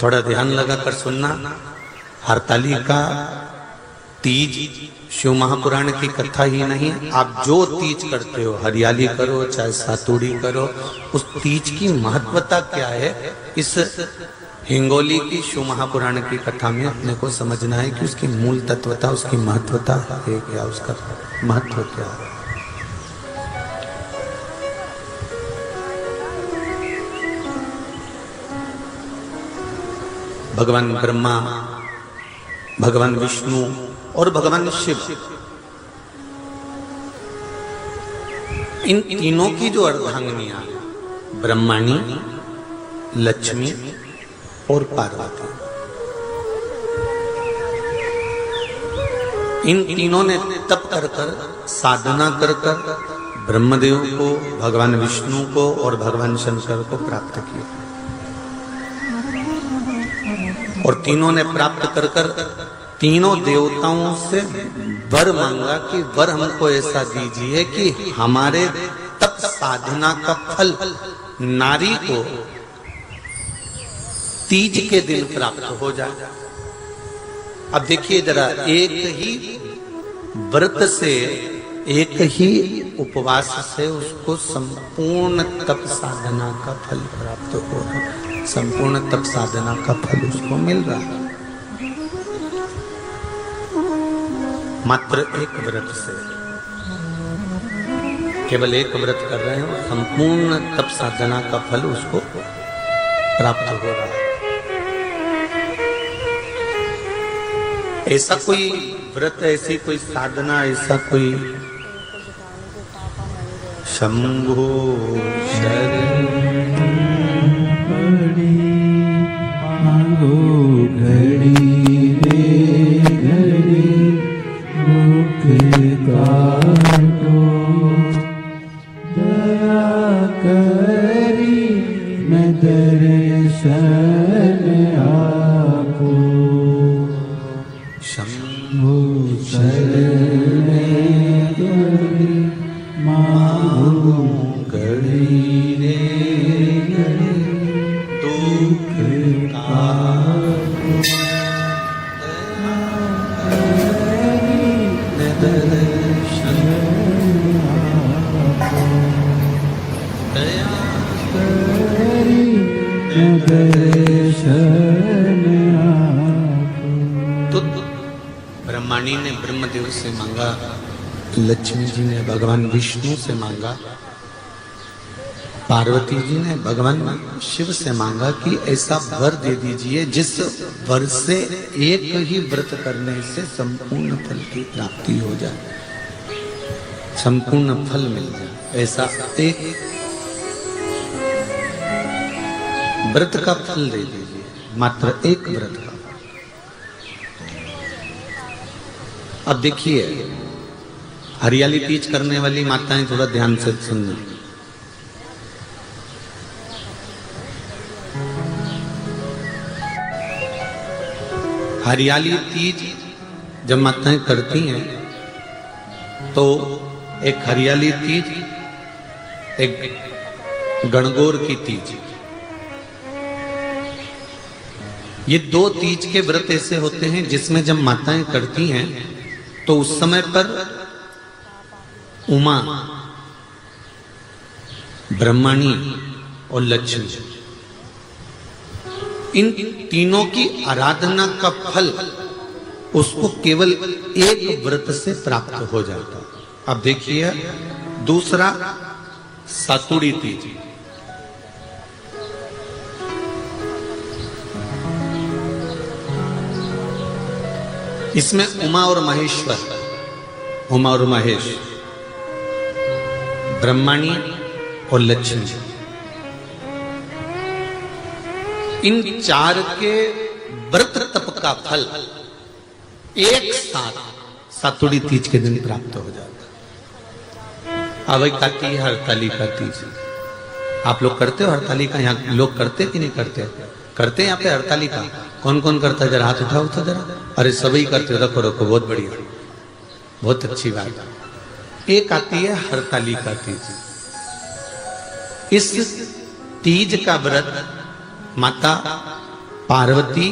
थोड़ा ध्यान लगा कर सुनना। हरतालिका तीज शिव महापुराण की कथा ही नहीं, आप जो तीज करते हो, हरियाली करो चाहे सातुड़ी करो, उस तीज की महत्वता क्या है, इस हिंगोली की शिव महापुराण की कथा में अपने को समझना है कि उसकी मूल तत्वता, उसकी महत्वता है क्या, उसका महत्व क्या है। भगवान ब्रह्मा, भगवान विष्णु और भगवान शिव, इन तीनों की जो अर्धांगिनियां, ब्रह्माणी, लक्ष्मी और पार्वती, इन तीनों ने तप कर कर, साधना कर कर ब्रह्मदेव को, भगवान विष्णु को और भगवान शंकर को प्राप्त किया। और तीनों ने प्राप्त कर कर तीनों देवताओं से वर मांगा कि वर हमको ऐसा दीजिए कि हमारे तप साधना का फल नारी को तीज के दिन प्राप्त हो जाए। अब देखिए जरा, एक ही व्रत से, एक ही उपवास से उसको संपूर्ण तप साधना का फल प्राप्त हो रहा है, संपूर्ण तप साधना का फल उसको मिल रहा है मात्र एक व्रत से। केवल एक व्रत कर रहे हो, संपूर्ण तप साधना का फल उसको प्राप्त हो रहा है। ऐसा कोई व्रत, ऐसी कोई साधना, ऐसा कोई शंभो शरण मांगो घड़ी रे घड़ी दुख काटो, दया करी मैं दर्शन आपो, शंभो शरण घड़ी मांगो घड़ी रे घड़ी दुख तो ब्रह्माणी ने ब्रह्मदेव से मांगा, लक्ष्मी जी ने भगवान विष्णु से मांगा, पार्वती जी ने भगवान शिव से मांगा कि ऐसा वर दे दीजिए जिस वर से एक ही व्रत करने से संपूर्ण फल की प्राप्ति हो जाए, संपूर्ण फल मिल जाए। ऐसा एक व्रत का फल दे दीजिए, मात्र एक व्रत का। अब देखिए, हरियाली तीज करने वाली माताएं थोड़ा ध्यान से सुनना। हरियाली तीज जब माताएं करती हैं तो एक हरियाली तीज, एक गणगौर की तीज, ये दो तीज के व्रत ऐसे होते हैं जिसमें जब माताएं करती हैं तो उस समय पर उमा, ब्रह्माणी और लक्ष्मी, इन तीनों की आराधना का फल उसको केवल एक व्रत से प्राप्त हो जाता। अब देखिए दूसरा, सातुड़ी तीज। इसमें उमा और महेश्वर, उमा और महेश, ब्रह्माणी और लक्ष्मी, इन चार के व्रत तप का फल एक साथ सातुड़ी तीज के दिन प्राप्त हो जाता। अब आती है हरतालिका तीज। आप लोग करते हो हरतालिका? यहाँ लोग करते कि नहीं करते? करते हैं यहाँ पे हरतालिका? कौन कौन करता है? जरा हाथ उठाओ तो जरा। अरे सभी करते हो, रखो रखो, बहुत बढ़िया, बहुत अच्छी बात। एक आती है हरतालिका तीज। इस तीज का व्रत माता पार्वती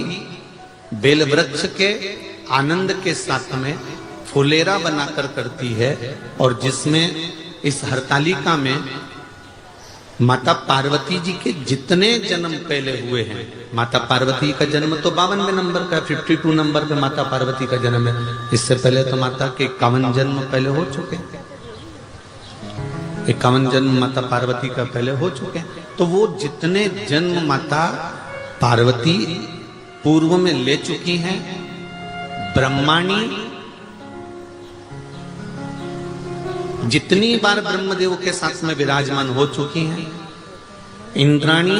बेलवृक्ष के आनंद के साथ में फुलेरा बनाकर करती है, और जिसमें इस हरतालिका में माता पार्वती जी के जितने जन्म पहले हुए हैं, माता पार्वती का जन्म तो 52वें नंबर का, 52 नंबर पे माता पार्वती का जन्म है। इससे पहले तो माता के 51 जन्म पहले हो चुके हैं, 51 जन्म माता पार्वती का पहले हो चुके हैं। तो वो जितने जन्म माता पार्वती पूर्व में ले चुकी हैं, ब्रह्माणी जितनी बार ब्रह्मदेव के साथ में विराजमान हो चुकी हैं, इंद्राणी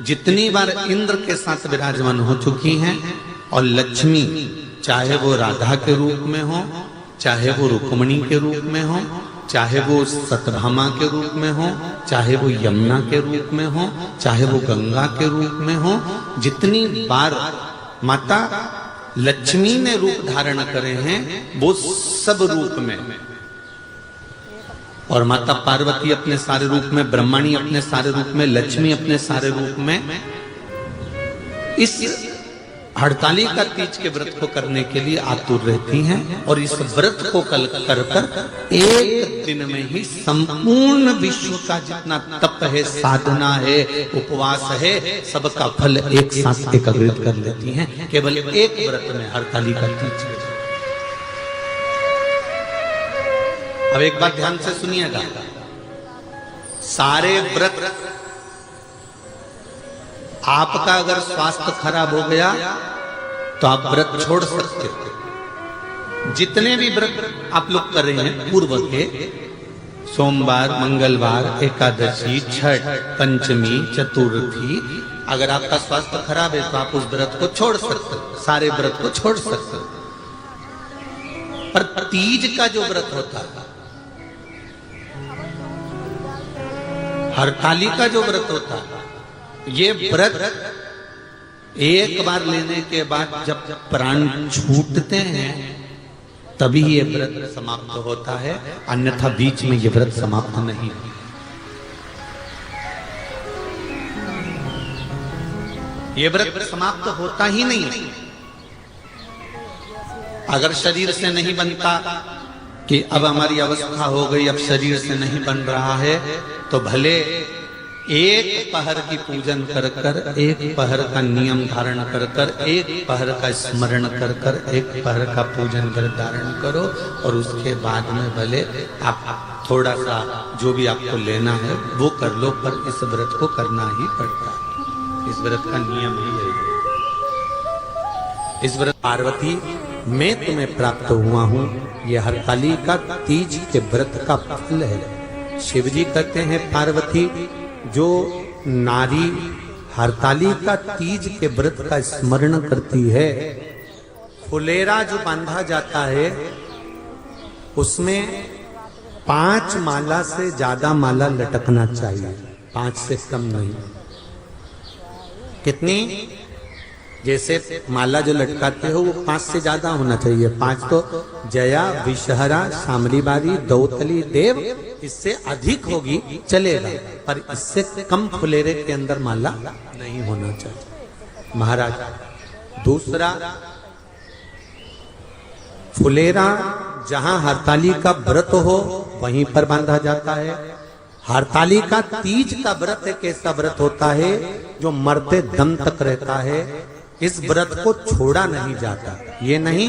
जितनी बार इंद्र के साथ विराजमान हो चुकी हैं, और लक्ष्मी चाहे वो राधा के रूप में हो, चाहे वो रुक्मणी के रूप में हो, चाहे वो सतभामा के रूप में हो, चाहे वो यमुना के रूप में हो, चाहे वो गंगा के रूप में हो, जितनी बार माता लक्ष्मी ने रूप धारण करे हैं वो सब रूप में, और माता पार्वती अपने सारे रूप में, ब्रह्मणी अपने सारे रूप में, लक्ष्मी अपने सारे रूप में इस हड़तालिका तीज के व्रत को करने के लिए आतुर रहती हैं। और इस व्रत को कल कर कर एक दिन में ही संपूर्ण विश्व का जितना तप है, साधना है, उपवास है, सबका फल एक साथ एकत्रित कर लेती हैं केवल एक व्रत में, हरतालिका तीज के। अब एक बात ध्यान से सुनिएगा, सारे व्रत आपका अगर स्वास्थ्य खराब हो गया तो आप व्रत छोड़ सकते हो। जितने भी व्रत आप लोग कर रहे हैं पूर्व के, सोमवार, मंगलवार, एकादशी, छठ, पंचमी, चतुर्थी, अगर आपका स्वास्थ्य खराब है तो आप उस व्रत को छोड़ सकते हो, सारे व्रत को छोड़ सकते हो। पर तीज का जो व्रत होता है, हरतालिका जो व्रत होता है, ये व्रत एक बार लेने के बाद जब प्राण छूटते हैं तभी ये व्रत समाप्त होता है, अन्यथा बीच में ये व्रत समाप्त नहीं है। ये व्रत समाप्त होता ही नहीं है। अगर शरीर से नहीं बनता कि अब हमारी अवस्था हो गई, अब शरीर से नहीं बन रहा है, तो भले एक पहर की पूजन कर कर, एक पहर का नियम धारण कर कर, एक पहर का स्मरण कर कर, एक पहर का पूजन कर धारण करो, और उसके बाद में भले आप थोड़ा सा जो भी आपको लेना है वो कर लो, पर इस व्रत को करना ही पड़ता है। इस व्रत का नियम ही है। इस व्रत पार्वती मैं तुम्हें प्राप्त हुआ हूं, यह हरतालिका तीज के व्रत का फल है। शिव जी कहते हैं पार्वती जो नारी हरतालिका तीज के व्रत का स्मरण करती है, फुलेरा जो बांधा जाता है उसमें 5 माला से ज्यादा माला लटकना चाहिए, 5 से कम नहीं। कितनी? जैसे माला जो लटकाते हो वो 5 से ज्यादा होना चाहिए। 5 तो जया, विषहरा, शामली बारी, दौतली, देव, इससे अधिक होगी चलेगा, पर इससे कम फुलेरे के अंदर माला नहीं होना चाहिए महाराज। दूसरा, फुलेरा जहां हरतालिका व्रत हो वहीं पर बांधा जाता है। हरतालिका तीज का व्रत एक ऐसा व्रत होता है जो मरते दम तक रहता है। इस व्रत को छोड़ा नहीं जाता। ये नहीं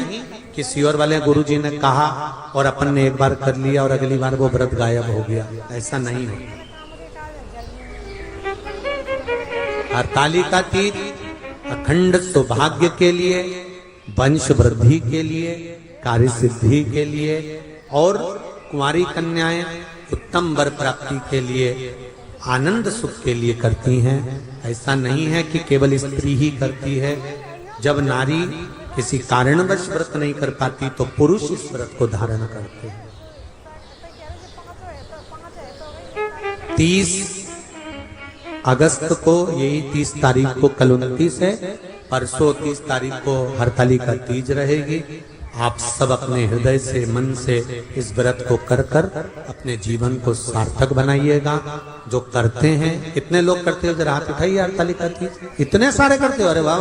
कि सियोर वाले गुरुजी ने कहा और अपन ने एक बार कर लिया और अगली बार वो व्रत गायब हो गया, ऐसा नहीं है। हरतालिका तीज अखंड सौभाग्य के लिए, वंश वृद्धि के लिए, कार्य सिद्धि के लिए और कुंवारी कन्याएं उत्तम वर प्राप्ति के लिए, आनंद सुख के लिए करती हैं। ऐसा नहीं है कि केवल स्त्री ही करती है। जब नारी किसी कारणवश व्रत नहीं कर पाती तो पुरुष इस व्रत को धारण करते हैं। 30 अगस्त को, यही 30 तारीख को, कल 29 है, परसों 30 तारीख को हरतालिका तीज रहेगी। आप सब अपने हृदय से, मन से इस व्रत को कर कर अपने जीवन को सार्थक बनाइएगा। जो करते हैं, कितने लोग करते हो जरा हाथ उठाइए। हरतालिका तीज इतने सारे करते हो, अरे वाह।